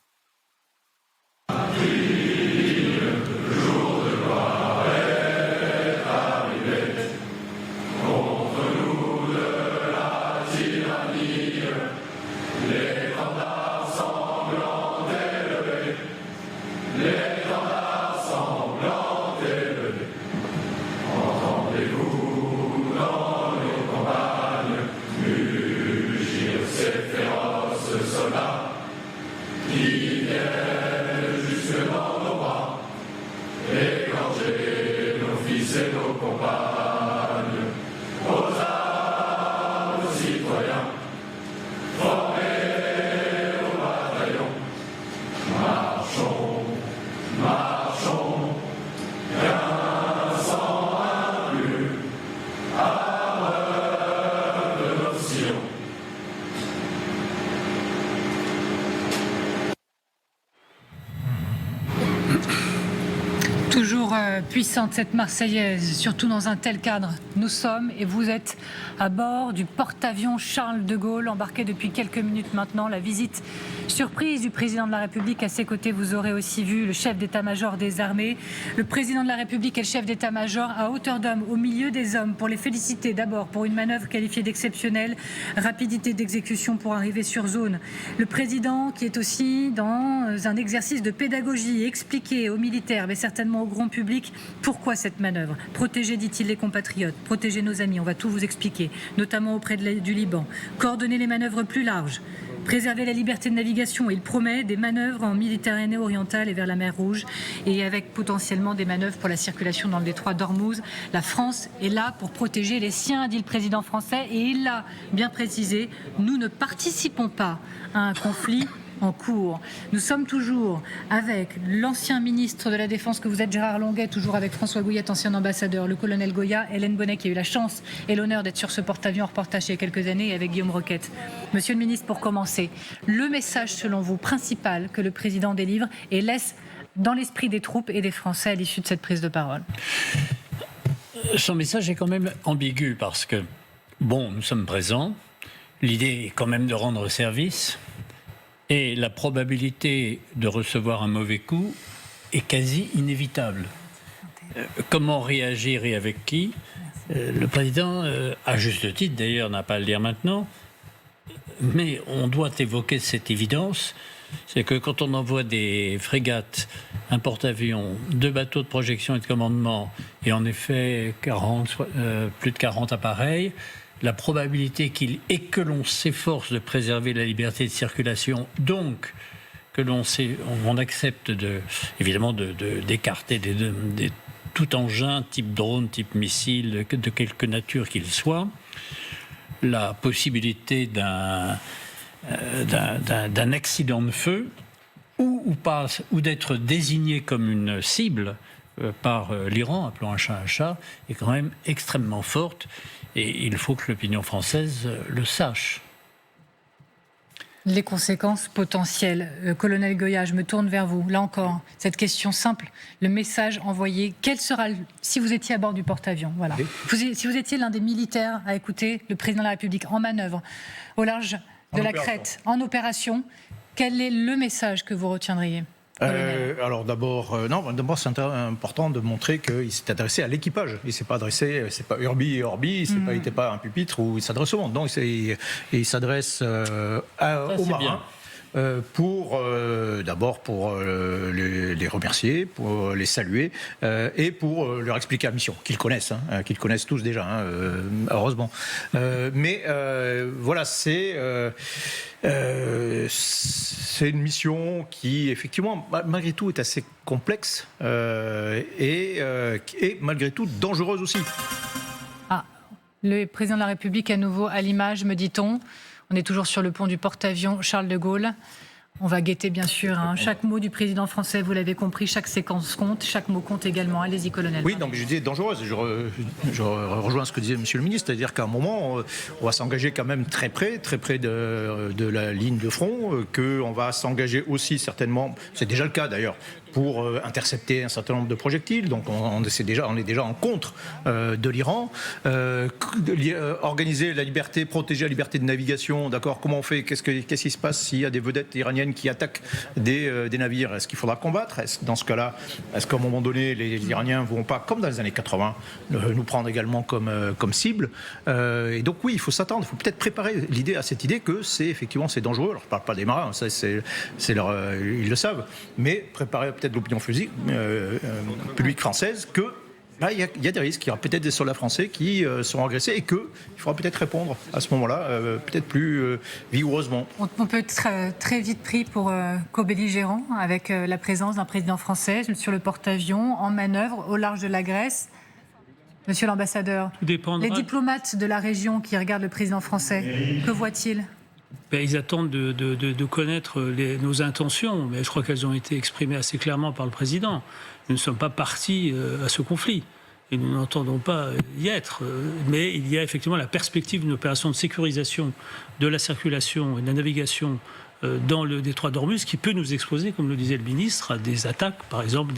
puissante cette Marseillaise, surtout dans un tel cadre. Nous sommes et vous êtes à bord du porte-avions Charles de Gaulle, embarqué depuis quelques minutes maintenant. La visite surprise du président de la République. À ses côtés, vous aurez aussi vu le chef d'état-major des armées. Le président de la République et le chef d'état-major à hauteur d'homme, au milieu des hommes, pour les féliciter d'abord pour une manœuvre qualifiée d'exceptionnelle, rapidité d'exécution pour arriver sur zone. Le président qui est aussi dans un exercice de pédagogie, expliquer aux militaires, mais certainement au grand public, pourquoi cette manœuvre. Protéger, dit-il, les compatriotes, protéger nos amis, on va tout vous expliquer, notamment auprès du Liban. Coordonner les manœuvres plus larges, préserver la liberté de navigation. Il promet des manœuvres en Méditerranée orientale et vers la mer Rouge, et avec potentiellement des manœuvres pour la circulation dans le détroit d'Ormuz. La France est là pour protéger les siens, dit le président français, et il l'a bien précisé, nous ne participons pas à un conflit en cours. Nous sommes toujours avec l'ancien ministre de la Défense que vous êtes, Gérard Longuet, toujours avec François Gouillette, ancien ambassadeur, le colonel Goya, Hélène Bonnet qui a eu la chance et l'honneur d'être sur ce porte-avions en reportage il y a quelques années, et avec Guillaume Roquette. Monsieur le ministre, pour commencer, le message selon vous principal que le président délivre et laisse dans l'esprit des troupes et des Français à l'issue de cette prise de parole. Son message est quand même ambigu parce que, bon, nous sommes présents, l'idée est quand même de rendre service. Et la probabilité de recevoir un mauvais coup est quasi inévitable. Comment réagir et avec qui ? Le président, à juste titre d'ailleurs, n'a pas à le dire maintenant, mais on doit évoquer cette évidence, c'est que quand on envoie des frégates, un porte-avions, 2 bateaux de projection et de commandement, et en effet plus de 40 appareils, la probabilité que l'on s'efforce de préserver la liberté de circulation, donc que on accepte évidemment d'écarter des tout engin, type drone, type missile, de quelque nature qu'il soit, la possibilité d'un accident de feu ou d'être désigné comme une cible par l'Iran, appelons un chat, est quand même extrêmement forte. Et il faut que l'opinion française le sache. Les conséquences potentielles. Colonel Goya, je me tourne vers vous. Là encore, cette question simple. Le message envoyé, quel sera, si vous étiez à bord du porte-avions, voilà. Oui. Si vous étiez l'un des militaires à écouter le président de la République en manœuvre, au large de la Crète, en opération, quel est le message que vous retiendriez ? Alors d'abord, c'est important de montrer qu'il s'est adressé à l'équipage. Il ne s'est pas adressé, c'est pas Urbi et Orbi, il n'était pas un pupitre où il s'adresse au monde. Donc il s'adresse aux marins. D'abord pour les remercier, pour les saluer et pour leur expliquer la mission, qu'ils connaissent tous déjà, heureusement. Mais voilà, c'est une mission qui, effectivement, malgré tout, est assez complexe et malgré tout dangereuse aussi. Le président de la République, à nouveau, à l'image, me dit-on. On est toujours sur le pont du porte-avions Charles de Gaulle. On va guetter, bien sûr. Chaque mot du président français, vous l'avez compris, chaque séquence compte, chaque mot compte également. Allez-y, colonel. Oui, donc je disais dangereuse. Je rejoins ce que disait Monsieur le Ministre, c'est-à-dire qu'à un moment, on va s'engager quand même très près de la ligne de front, qu'on va s'engager aussi certainement, c'est déjà le cas d'ailleurs, pour intercepter un certain nombre de projectiles. Donc on est déjà en contre de l'Iran. Organiser la liberté, protéger la liberté de navigation, d'accord. Comment on fait ? Qu'est-ce qui se passe s'il y a des vedettes iraniennes qui attaquent des navires ? Est-ce qu'il faudra combattre ? Dans ce cas-là, est-ce qu'à un moment donné, les Iraniens ne vont pas, comme dans les années 80, nous prendre également comme cible ? Et donc oui, il faut s'attendre, il faut peut-être préparer cette idée que c'est dangereux. Alors je ne parle pas des marins, ça, ils le savent, mais préparer peut-être l'opinion publique française que il y a des risques, il y aura peut-être des soldats français qui seront agressés et qu'il faudra peut-être répondre à ce moment-là, peut-être plus vigoureusement. On peut être très vite pris pour co-belligérant avec la présence d'un président français sur le porte-avions en manœuvre au large de la Grèce. Monsieur l'ambassadeur, les diplomates de la région qui regardent le président français, que voient-ils ? Ils attendent de connaître nos intentions, mais je crois qu'elles ont été exprimées assez clairement par le président. Nous ne sommes pas partis à ce conflit et nous n'entendons pas y être. Mais il y a effectivement la perspective d'une opération de sécurisation de la circulation et de la navigation dans le détroit d'Ormuz qui peut nous exposer, comme le disait le ministre, à des attaques, par exemple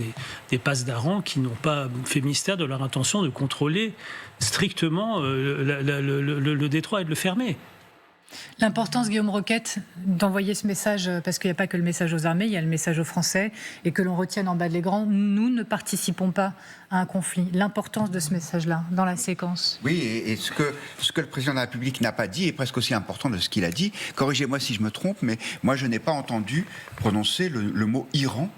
des passes d'Aran qui n'ont pas fait mystère de leur intention de contrôler strictement le détroit et de le fermer. L'importance, Guillaume Roquette, d'envoyer ce message, parce qu'il n'y a pas que le message aux armées, il y a le message aux Français, et que l'on retienne en bas de l'écran, nous ne participons pas à un conflit. L'importance de ce message-là, dans la séquence. Oui, et ce que le président de la République n'a pas dit est presque aussi important de ce qu'il a dit. Corrigez-moi si je me trompe, mais moi je n'ai pas entendu prononcer le mot Iran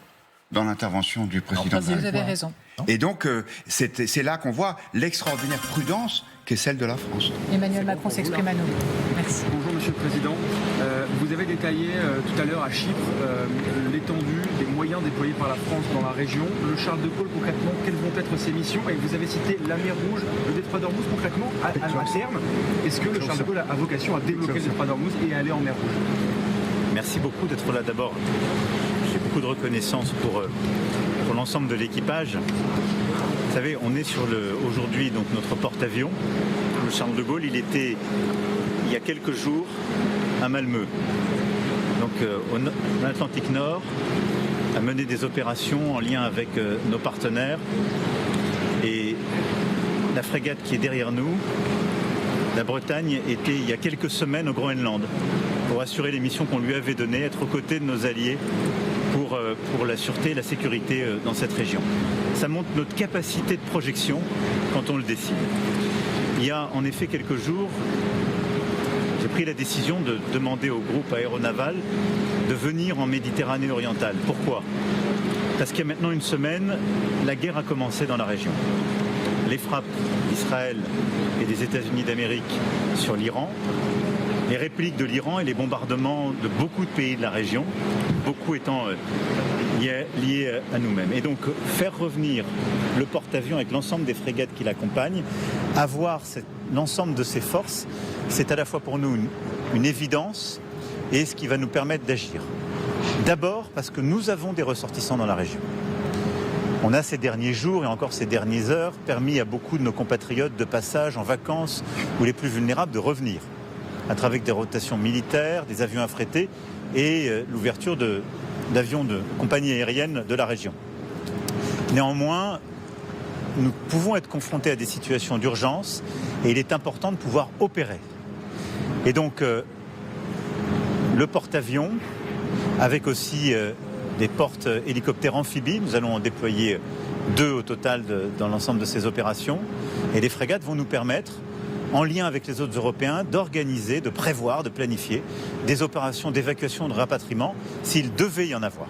dans l'intervention du président de la République. Vous avez raison. Et donc, c'est là qu'on voit l'extraordinaire prudence qui est celle de la France. Emmanuel Macron s'exprime à nous. Merci. Bonjour Monsieur le Président. Vous avez détaillé tout à l'heure à Chypre l'étendue des moyens déployés par la France dans la région. Le Charles de Gaulle, concrètement, quelles vont être ses missions? Et vous avez cité la mer Rouge, le détroit d'Ormuz, concrètement, à terme. Est-ce que le Charles de Gaulle a vocation à débloquer le détroit d'Ormuz et à aller en mer Rouge? Merci beaucoup d'être là d'abord. J'ai beaucoup de reconnaissance pour l'ensemble de l'équipage. Vous savez, on est sur aujourd'hui donc notre porte-avions. Le Charles de Gaulle, il était il y a quelques jours à Malmö, donc en Atlantique Nord, à mener des opérations en lien avec nos partenaires. Et la frégate qui est derrière nous, la Bretagne, était il y a quelques semaines au Groenland pour assurer les missions qu'on lui avait données, être aux côtés de nos alliés pour la sûreté et la sécurité dans cette région. Ça montre notre capacité de projection quand on le décide. Il y a en effet quelques jours, j'ai pris la décision de demander au groupe aéronaval de venir en Méditerranée orientale. Pourquoi? Parce qu'il y a maintenant une semaine, la guerre a commencé dans la région. Les frappes d'Israël et des États-Unis d'Amérique sur l'Iran, les répliques de l'Iran et les bombardements de beaucoup de pays de la région, beaucoup étant liés à nous-mêmes. Et donc faire revenir le porte-avions avec l'ensemble des frégates qui l'accompagnent, avoir l'ensemble de ces forces, c'est à la fois pour nous une évidence et ce qui va nous permettre d'agir. D'abord parce que nous avons des ressortissants dans la région. On a ces derniers jours et encore ces dernières heures permis à beaucoup de nos compatriotes de passage en vacances ou les plus vulnérables de revenir à travers des rotations militaires, des avions affrétés et l'ouverture d'avions de compagnies aériennes de la région. Néanmoins, nous pouvons être confrontés à des situations d'urgence et il est important de pouvoir opérer. Et donc, le porte-avions, avec aussi des porte-hélicoptères amphibies, nous allons en déployer 2 au total dans l'ensemble de ces opérations, et les frégates vont nous permettre, en lien avec les autres Européens, d'organiser, de prévoir, de planifier des opérations d'évacuation et de rapatriement s'il devait y en avoir.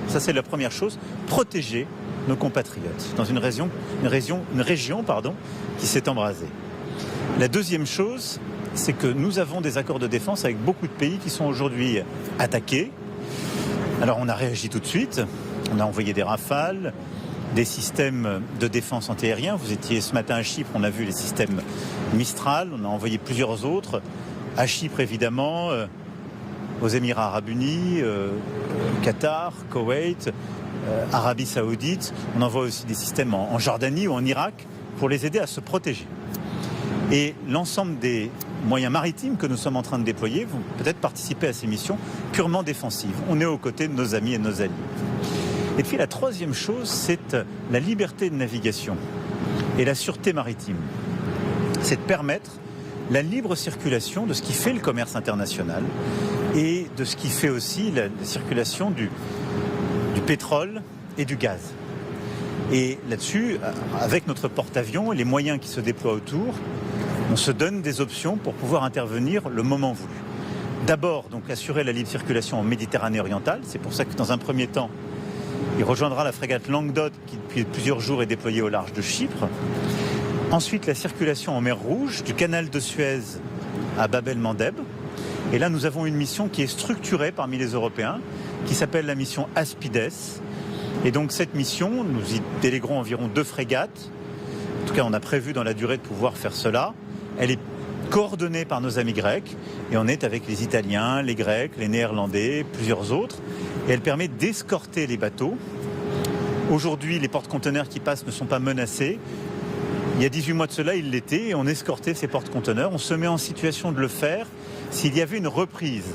Ça, c'est la première chose, protéger nos compatriotes dans une région qui s'est embrasée. La deuxième chose, c'est que nous avons des accords de défense avec beaucoup de pays qui sont aujourd'hui attaqués. Alors on a réagi tout de suite, on a envoyé des Rafales, des systèmes de défense antiaérien. Vous étiez ce matin à Chypre, on a vu les systèmes Mistral, on a envoyé plusieurs autres. À Chypre évidemment, aux Émirats Arabes Unis, Qatar, Koweït, Arabie Saoudite. On envoie aussi des systèmes en Jordanie ou en Irak pour les aider à se protéger. Et l'ensemble des moyens maritimes que nous sommes en train de déployer vont peut-être participer à ces missions purement défensives. On est aux côtés de nos amis et de nos alliés. Et puis la troisième chose, c'est la liberté de navigation et la sûreté maritime. C'est de permettre la libre circulation de ce qui fait le commerce international et de ce qui fait aussi la circulation du pétrole et du gaz. Et là-dessus, avec notre porte-avions et les moyens qui se déploient autour, on se donne des options pour pouvoir intervenir le moment voulu. D'abord, donc, assurer la libre circulation en Méditerranée orientale. C'est pour ça que dans un premier temps, il rejoindra la frégate Languedoc qui depuis plusieurs jours est déployée au large de Chypre. Ensuite, la circulation en mer Rouge, du canal de Suez à Bab el-Mandeb. Et là, nous avons une mission qui est structurée parmi les Européens, qui s'appelle la mission Aspides. Et donc cette mission, nous y déléguerons environ 2 frégates. En tout cas, on a prévu dans la durée de pouvoir faire cela. Elle est coordonnée par nos amis grecs et on est avec les Italiens, les Grecs, les Néerlandais, plusieurs autres. Et elle permet d'escorter les bateaux. Aujourd'hui, les porte-conteneurs qui passent ne sont pas menacés. Il y a 18 mois de cela, ils l'étaient et on escortait ces porte-conteneurs. On se met en situation de le faire s'il y avait une reprise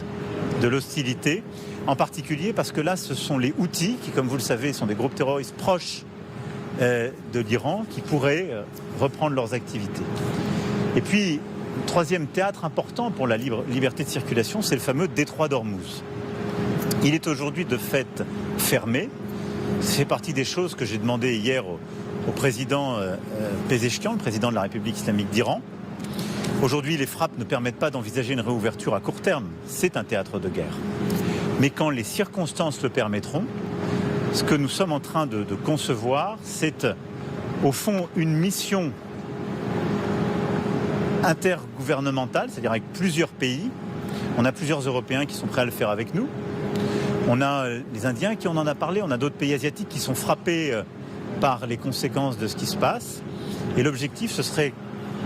de l'hostilité, en particulier parce que là, ce sont les Houthis, qui, comme vous le savez, sont des groupes terroristes proches de l'Iran, qui pourraient reprendre leurs activités. Et puis, le troisième théâtre important pour la liberté de circulation, c'est le fameux détroit d'Ormuz. Il est aujourd'hui de fait fermé. C'est partie des choses que j'ai demandé hier au président Pezeshkian, le président de la République islamique d'Iran. Aujourd'hui, les frappes ne permettent pas d'envisager une réouverture à court terme. C'est un théâtre de guerre. Mais quand les circonstances le permettront, ce que nous sommes en train de concevoir, c'est au fond une mission intergouvernementale, c'est-à-dire avec plusieurs pays. On a plusieurs Européens qui sont prêts à le faire avec nous. On a les Indiens qui on en a parlé, on a d'autres pays asiatiques qui sont frappés par les conséquences de ce qui se passe. Et l'objectif, ce serait,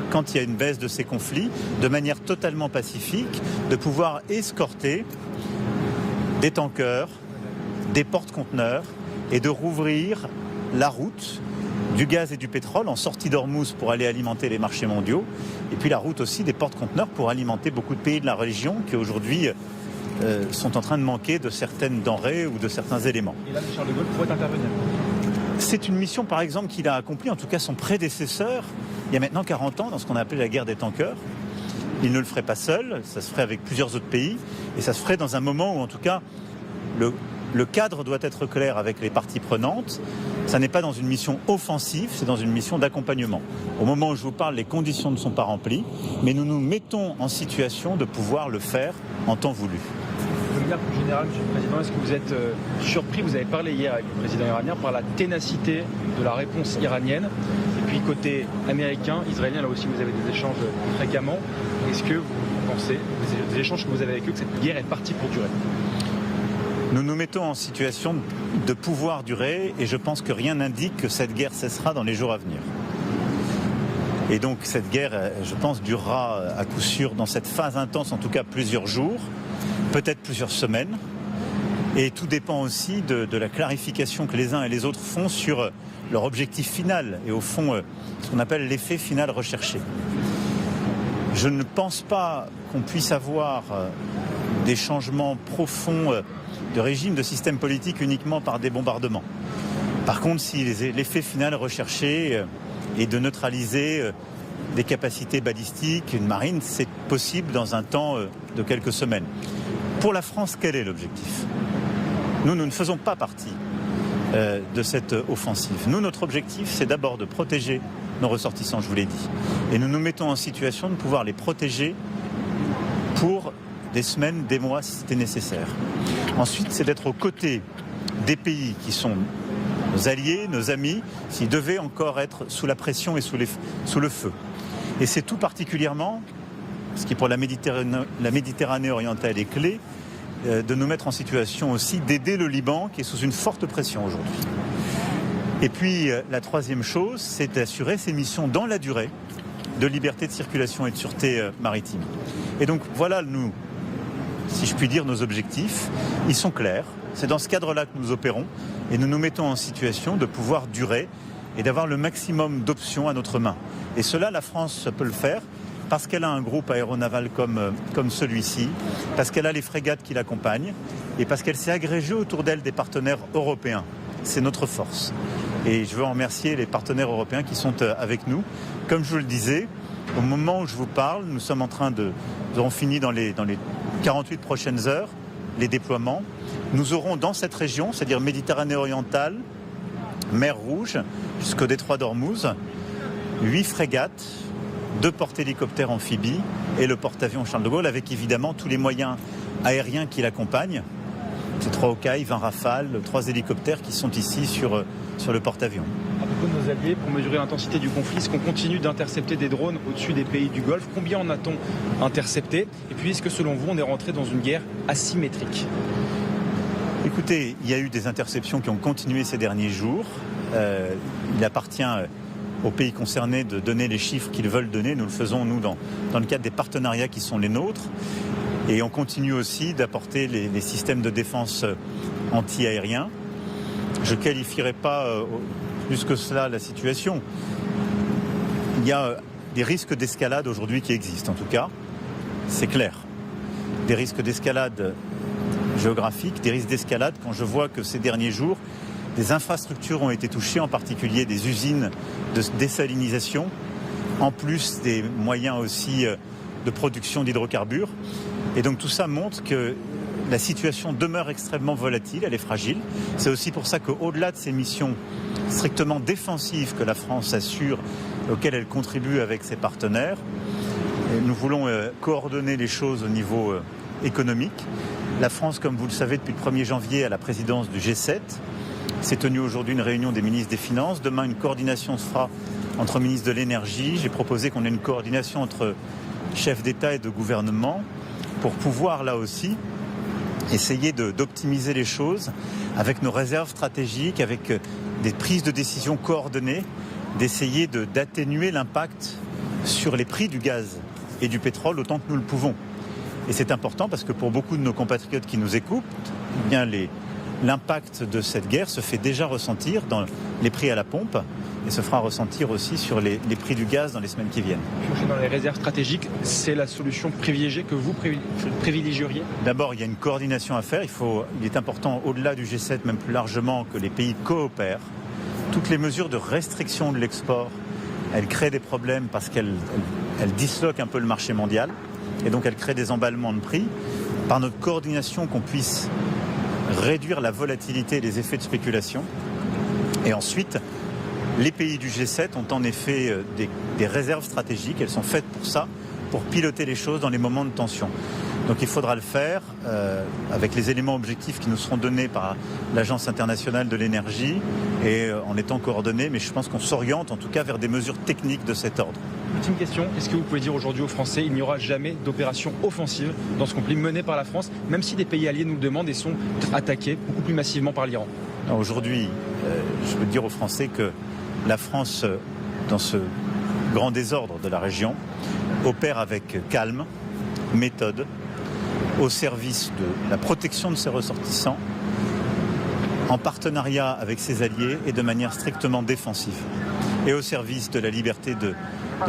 quand il y a une baisse de ces conflits, de manière totalement pacifique, de pouvoir escorter des tankers, des porte-conteneurs et de rouvrir la route du gaz et du pétrole en sortie d'Ormuz pour aller alimenter les marchés mondiaux, et puis la route aussi des porte-conteneurs pour alimenter beaucoup de pays de la région qui aujourd'hui sont en train de manquer de certaines denrées ou de certains éléments. Et là, Charles de Gaulle pourrait intervenir. C'est une mission, par exemple, qu'il a accomplie, en tout cas son prédécesseur, il y a maintenant 40 ans, dans ce qu'on a appelé la guerre des tankers. Il ne le ferait pas seul, ça se ferait avec plusieurs autres pays, et ça se ferait dans un moment où, en tout cas, le cadre doit être clair avec les parties prenantes. Ça n'est pas dans une mission offensive, c'est dans une mission d'accompagnement. Au moment où je vous parle, les conditions ne sont pas remplies, mais nous nous mettons en situation de pouvoir le faire en temps voulu. De manière plus générale, Monsieur le Président, est-ce que vous êtes surpris, vous avez parlé hier avec le président iranien, par la ténacité de la réponse iranienne? Et puis côté américain, israélien, là aussi vous avez des échanges fréquemment. Est-ce que vous pensez, des échanges que vous avez avec eux, que cette guerre est partie pour durer? Nous nous mettons en situation de pouvoir durer et je pense que rien n'indique que cette guerre cessera dans les jours à venir. Et donc cette guerre, je pense, durera à coup sûr dans cette phase intense, en tout cas plusieurs jours, peut-être plusieurs semaines. Et tout dépend aussi de la clarification que les uns et les autres font sur leur objectif final et au fond ce qu'on appelle l'effet final recherché. Je ne pense pas qu'on puisse avoir des changements profonds de régime, de système politique uniquement par des bombardements. Par contre, si l'effet final recherché est de neutraliser des capacités balistiques, une marine, c'est possible dans un temps de quelques semaines. Pour la France, quel est l'objectif ? Nous ne faisons pas partie de cette offensive. Nous, notre objectif, c'est d'abord de protéger nos ressortissants, je vous l'ai dit. Et nous nous mettons en situation de pouvoir les protéger pour des semaines, des mois, si c'était nécessaire. Ensuite, c'est d'être aux côtés des pays qui sont nos alliés, nos amis, s'ils devaient encore être sous la pression et sous le feu. Et c'est tout particulièrement, ce qui pour la Méditerranée orientale est clé, de nous mettre en situation aussi d'aider le Liban qui est sous une forte pression aujourd'hui. Et puis la troisième chose, c'est d'assurer ces missions dans la durée de liberté de circulation et de sûreté maritime. Et donc voilà, nous, si je puis dire, nos objectifs, ils sont clairs. C'est dans ce cadre-là que nous opérons et nous nous mettons en situation de pouvoir durer et d'avoir le maximum d'options à notre main. Et cela, la France peut le faire parce qu'elle a un groupe aéronaval comme celui-ci, parce qu'elle a les frégates qui l'accompagnent et parce qu'elle s'est agrégée autour d'elle des partenaires européens. C'est notre force. Et je veux en remercier les partenaires européens qui sont avec nous. Comme je vous le disais, au moment où je vous parle, nous sommes en train nous aurons fini dans les 48 prochaines heures les déploiements. Nous aurons dans cette région, c'est-à-dire Méditerranée orientale, mer Rouge, jusqu'au détroit d'Ormuz, 8 frégates, 2 porte-hélicoptères amphibies et le porte-avions Charles de Gaulle, avec évidemment tous les moyens aériens qui l'accompagnent. C'est 3 Hawkei, 20 Rafales, 3 hélicoptères qui sont ici sur le porte-avions. À propos de nos alliés, pour mesurer l'intensité du conflit, est-ce qu'on continue d'intercepter des drones au-dessus des pays du Golfe? Combien en a-t-on intercepté? Et puis, est-ce que selon vous, on est rentré dans une guerre asymétrique? Écoutez, il y a eu des interceptions qui ont continué ces derniers jours. Il appartient aux pays concernés de donner les chiffres qu'ils veulent donner. Nous le faisons, nous, dans le cadre des partenariats qui sont les nôtres. Et on continue aussi d'apporter les systèmes de défense anti-aériens. Je ne qualifierai pas plus que cela la situation. Il y a des risques d'escalade aujourd'hui qui existent, en tout cas. C'est clair. Des risques d'escalade géographiques, des risques d'escalade quand je vois que ces derniers jours, des infrastructures ont été touchées, en particulier des usines de désalinisation, en plus des moyens aussi de production d'hydrocarbures. Et donc tout ça montre que la situation demeure extrêmement volatile, elle est fragile. C'est aussi pour ça qu'au-delà de ces missions strictement défensives que la France assure, auxquelles elle contribue avec ses partenaires, nous voulons coordonner les choses au niveau économique. La France, comme vous le savez, depuis le 1er janvier, a la présidence du G7. S'est tenue aujourd'hui une réunion des ministres des Finances. Demain, une coordination se fera entre ministres de l'énergie. J'ai proposé qu'on ait une coordination entre chefs d'État et de gouvernement pour pouvoir, là aussi, essayer d'optimiser les choses avec nos réserves stratégiques, avec des prises de décision coordonnées, d'essayer d'atténuer l'impact sur les prix du gaz et du pétrole autant que nous le pouvons. Et c'est important parce que pour beaucoup de nos compatriotes qui nous écoutent, eh bien l'impact de cette guerre se fait déjà ressentir dans les prix à la pompe et se fera ressentir aussi sur les prix du gaz dans les semaines qui viennent. Piocher dans les réserves stratégiques, c'est la solution privilégiée que vous privilégieriez ? D'abord, il y a une coordination à faire. Il est important, au-delà du G7, même plus largement, que les pays coopèrent. Toutes les mesures de restriction de l'export, elles créent des problèmes parce qu'elles disloquent un peu le marché mondial. Et donc, elles créent des emballements de prix. Par notre coordination, qu'on puisse réduire la volatilité et les effets de spéculation. Et ensuite, les pays du G7 ont en effet des réserves stratégiques. Elles sont faites pour ça, pour piloter les choses dans les moments de tension. Donc il faudra le faire avec les éléments objectifs qui nous seront donnés par l'Agence internationale de l'énergie et en étant coordonnés. Mais je pense qu'on s'oriente en tout cas vers des mesures techniques de cet ordre. Ultime question, qu'est-ce que vous pouvez dire aujourd'hui aux Français ? Il n'y aura jamais d'opération offensive dans ce conflit mené par la France, même si des pays alliés nous le demandent et sont attaqués beaucoup plus massivement par l'Iran. Aujourd'hui, je veux dire aux Français que la France, dans ce grand désordre de la région, opère avec calme, méthode, au service de la protection de ses ressortissants, en partenariat avec ses alliés et de manière strictement défensive, et au service de la liberté de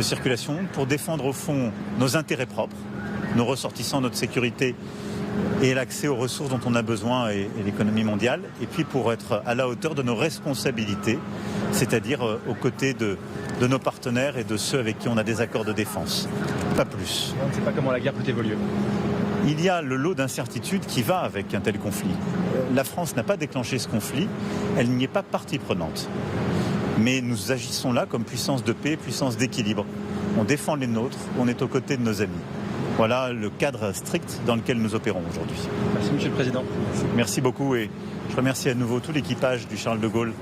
circulation pour défendre au fond nos intérêts propres, nos ressortissants, notre sécurité et l'accès aux ressources dont on a besoin et l'économie mondiale, et puis pour être à la hauteur de nos responsabilités, c'est-à-dire aux côtés de nos partenaires et de ceux avec qui on a des accords de défense. Pas plus. On ne sait pas comment la guerre peut évoluer. Il y a le lot d'incertitudes qui va avec un tel conflit. La France n'a pas déclenché ce conflit, elle n'y est pas partie prenante. Mais nous agissons là comme puissance de paix, puissance d'équilibre. On défend les nôtres, on est aux côtés de nos amis. Voilà le cadre strict dans lequel nous opérons aujourd'hui. Merci Monsieur le Président. Merci beaucoup et je remercie à nouveau tout l'équipage du Charles de Gaulle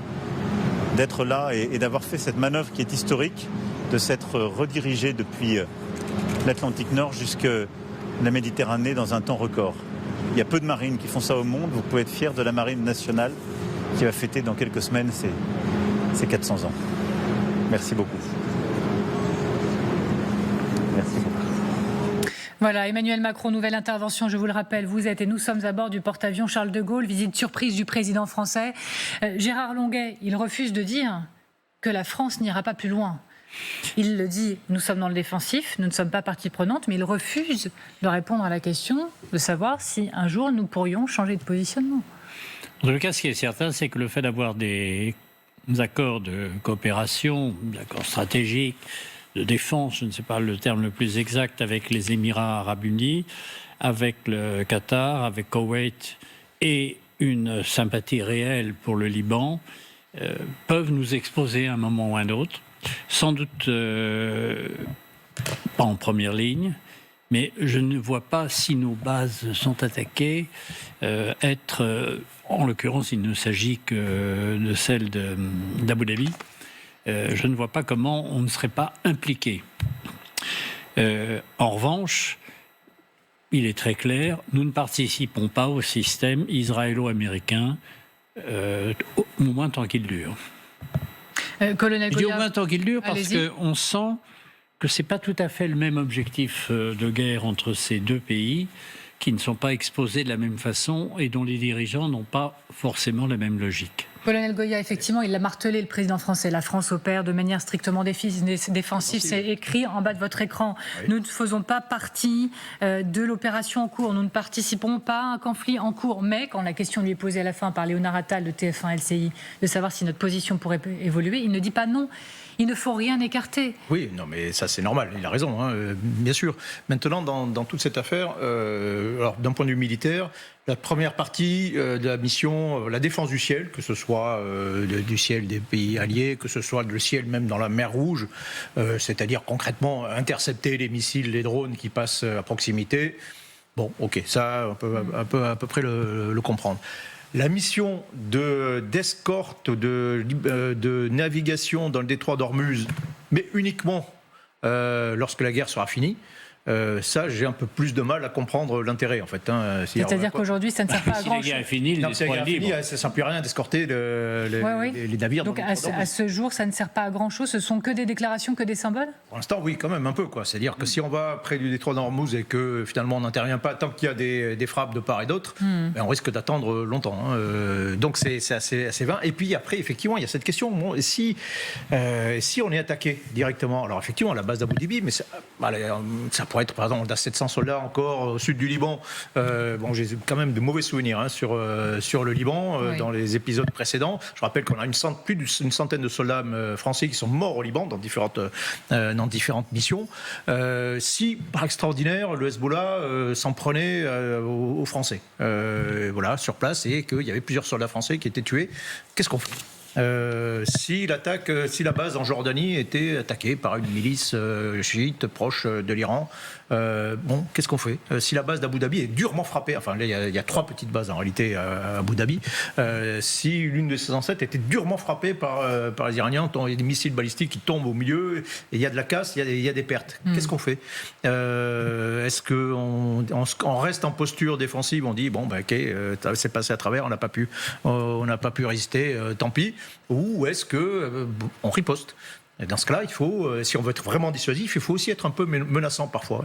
d'être là et d'avoir fait cette manœuvre qui est historique, de s'être redirigé depuis l'Atlantique Nord jusqu'à la Méditerranée dans un temps record. Il y a peu de marines qui font ça au monde. Vous pouvez être fiers de la marine nationale qui va fêter dans quelques semaines ses 400 ans. Merci beaucoup. Merci beaucoup. Voilà, Emmanuel Macron, nouvelle intervention, je vous le rappelle, vous êtes et nous sommes à bord du porte-avions Charles de Gaulle, visite surprise du président français. Gérard Longuet, il refuse de dire que la France n'ira pas plus loin. Il le dit, nous sommes dans le défensif, nous ne sommes pas partie prenante, mais il refuse de répondre à la question de savoir si un jour nous pourrions changer de positionnement. En tout cas, ce qui est certain, c'est que le fait d'avoir des accords de coopération, des accords stratégiques, de défense, je ne sais pas le terme le plus exact, avec les Émirats arabes unis, avec le Qatar, avec Koweït et une sympathie réelle pour le Liban, peuvent nous exposer à un moment ou à un autre. Sans doute pas en première ligne, mais je ne vois pas, si nos bases sont attaquées, en l'occurrence, il ne s'agit que de celle d'Abu Dhabi, je ne vois pas comment on ne serait pas impliqué. En revanche, il est très clair, nous ne participons pas au système israélo-américain, au moins tant qu'il dure. Colonel Je dis au Goya, moins tant qu'il dure parce allez-y. qu'on sent que ce n'est pas tout à fait le même objectif de guerre entre ces deux pays, qui ne sont pas exposés de la même façon et dont les dirigeants n'ont pas forcément la même logique. Colonel Goya, effectivement, il l'a martelé, le président français. La France opère de manière strictement défensive. C'est écrit en bas de votre écran. Oui. Nous ne faisons pas partie de l'opération en cours. Nous ne participons pas à un conflit en cours. Mais quand la question lui est posée à la fin par Léonard Attal de TF1 LCI de savoir si notre position pourrait évoluer, il ne dit pas non. Il ne faut rien écarter. Oui, non, mais ça c'est normal, il a raison, hein, bien sûr. Maintenant, dans toute cette affaire, alors d'un point de vue militaire, la première partie de la mission, la défense du ciel, que ce soit du ciel des pays alliés, que ce soit le ciel même dans la mer Rouge, c'est-à-dire concrètement intercepter les missiles, les drones qui passent à proximité. Bon, ok, ça on peut à peu près le comprendre. La mission d'escorte, de navigation dans le détroit d'Ormuz, mais uniquement lorsque la guerre sera finie, ça, j'ai un peu plus de mal à comprendre l'intérêt, en fait. Hein. C'est-à-dire qu'aujourd'hui, ça ne sert pas à grand-chose. Si la guerre est finie, le détroit est libre. Ça ne sert plus à rien d'escorter les navires. Donc, à ce jour, ça ne sert pas à grand-chose. Ce sont que des déclarations, que des symboles ? Pour l'instant, oui, quand même, un peu. C'est-à-dire que si on va près du détroit d'Ormuz et que finalement on n'intervient pas tant qu'il y a des frappes de part et d'autre, ben, on risque d'attendre longtemps. Hein. Donc, c'est assez vain. Et puis après, effectivement, il y a cette question. Bon, si on est attaqué directement, alors effectivement, à la base d'Abu Dhabi, mais ça pourrait être, par exemple, on a 700 soldats encore au sud du Liban. Bon, j'ai quand même de mauvais souvenirs hein, sur le Liban dans les épisodes précédents. Je rappelle qu'on a plus d'une centaine de soldats français qui sont morts au Liban dans différentes missions. Si, par extraordinaire, le Hezbollah s'en prenait aux Français, voilà, sur place, et qu'il y avait plusieurs soldats français qui étaient tués, qu'est-ce qu'on fait ? Si la base en Jordanie était attaquée par une milice chiite proche de l'Iran, bon, qu'est-ce qu'on fait ? Si la base d'Abu Dhabi est durement frappée, enfin là il y a 3 petites bases en réalité à Abu Dhabi, si l'une de ces ancêtres était durement frappée par les Iraniens, il y a des missiles balistiques qui tombent au milieu, et il y a de la casse, il y a des pertes. Qu'est-ce qu'on fait ? Est-ce qu'on reste en posture défensive, on dit bon ben ok, c'est passé à travers, on n'a pas pu résister, tant pis. Ou est-ce qu'on riposte ? Et dans ce cas-là, si on veut être vraiment dissuasif, il faut aussi être un peu menaçant parfois.